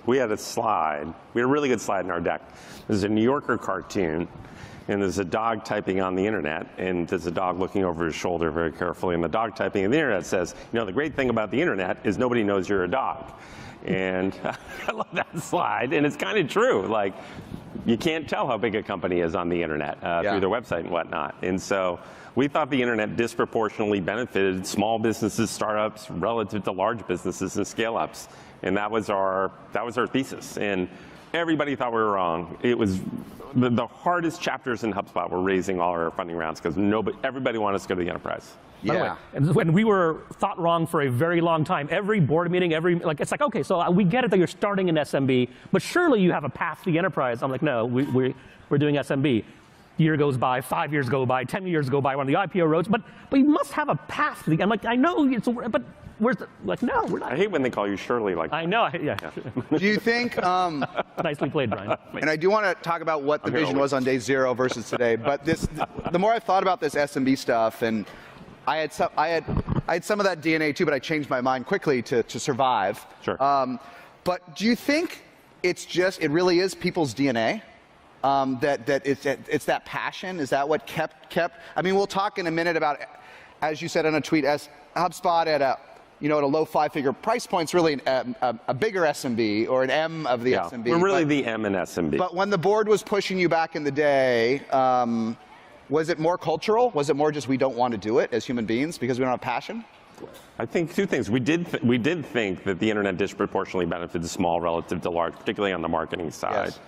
we had a slide. We had a really good slide in our deck. There's a New Yorker cartoon, and there's a dog typing on the internet, and there's a dog looking over his shoulder very carefully, and the dog typing on the internet says, the great thing about the internet is nobody knows you're a dog. And I love that slide, and it's kind of true. Like, you can't tell how big a company is on the internet through their website and whatnot. And so we thought the internet disproportionately benefited small businesses, startups, relative to large businesses and scale-ups. And that was our thesis. And everybody thought we were wrong. It was the hardest chapters in HubSpot were raising all our funding rounds because everybody wanted us to go to the enterprise. Yeah. And when we were thought wrong for a very long time, every board meeting, it's like, okay, so we get it that you're starting in SMB, but surely you have a path to the enterprise. I'm like, no, we're doing SMB. Year goes by, 5 years go by, 10 years go by, we're on the IPO roads, but you must have a path to the, I'm like, I know, but where's the, like, no, we're not. I hate when they call you Shirley like that. I know, yeah. Do you think, nicely played, Brian. and I do want to talk about what the vision was on day 0 versus today, but the more I've thought about this SMB stuff, and I had some of that DNA too, but I changed my mind quickly to survive. Sure. But do you think it really is people's DNA? That it's that passion? Is that what kept? I mean, we'll talk in a minute about, as you said on a tweet, as HubSpot at a low 5-figure price point's really a bigger SMB or an M of the SMB. We're really the M in SMB. But when the board was pushing you back in the day, was it more cultural? Was it more just we don't want to do it as human beings because we don't have passion? I think 2 things. We did think that the internet disproportionately benefited small relative to large, particularly on the marketing side. Yes.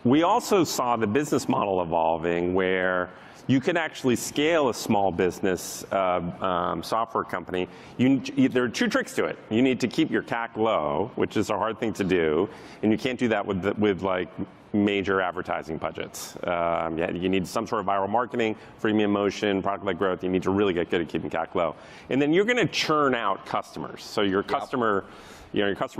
We also saw the business model evolving where you can actually scale a small business software company. There are 2 tricks to it. You need to keep your CAC low, which is a hard thing to do, and you can't do that with like major advertising budgets. You need some sort of viral marketing, freemium motion, product-led growth. You need to really get good at keeping CAC low. And then you're going to churn out customers. So your customer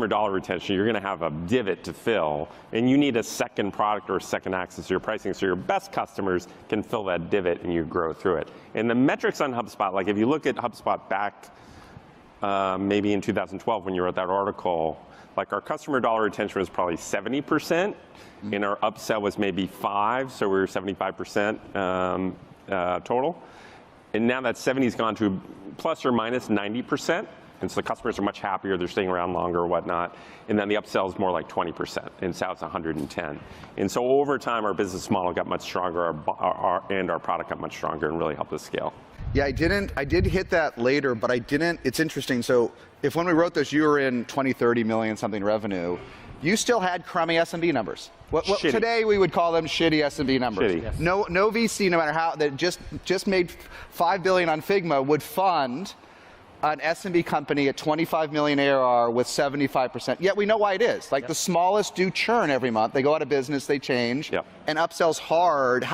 dollar retention, you're going to have a divot to fill, and you need a second product or a second access to your pricing so your best customers can fill that divot and you grow through it. And the metrics on HubSpot, like if you look at HubSpot back maybe in 2012 when you wrote that article, like our customer dollar retention was probably 70%, and our upsell was maybe 5%, so we were 75% total. And now that 70's gone to plus or minus 90%. And so the customers are much happier, they're staying around longer or whatnot. And then the upsell is more like 20%, and so it's 110. And so over time, our business model got much stronger, and our product got much stronger and really helped us scale. Yeah, I did hit that later, but I didn't. It's interesting. So if when we wrote this, you were in 20, 30 million something revenue, you still had crummy SMB numbers. What today we would call them shitty SMB numbers. Shitty. Yes. No VC, no matter how, that just made $5 billion on Figma would fund an SMB company at 25 million ARR with 75%. Yet we know why it is. Like the smallest do churn every month. They go out of business, they change, and upsell's hard.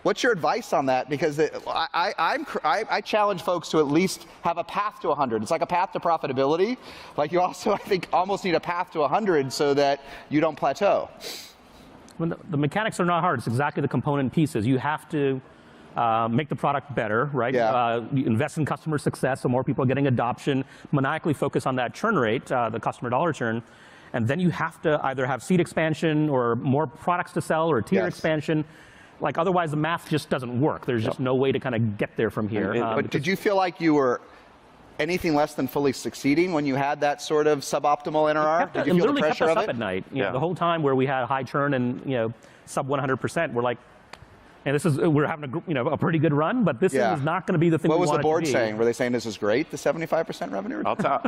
What's your advice on that? Because I challenge folks to at least have a path to 100. It's like a path to profitability. Like you also, I think, almost need a path to 100 so that you don't plateau. When the mechanics are not hard. It's exactly the component pieces. You have to make the product better, right? Yeah. Invest in customer success so more people are getting adoption, maniacally focus on that churn rate, the customer dollar churn, and then you have to either have seat expansion or more products to sell or tier expansion. Like otherwise the math just doesn't work. There's just no way to kind of get there from here. But did you feel like you were anything less than fully succeeding when you had that sort of suboptimal NRR? Did you feel the pressure of it? Kept us up at night. The whole time where we had high churn and sub 100%, we're like, and we're having a pretty good run, but this is not going to be the thing we want it to be. What was the board saying? Were they saying this is great, the 75% revenue? I'll tell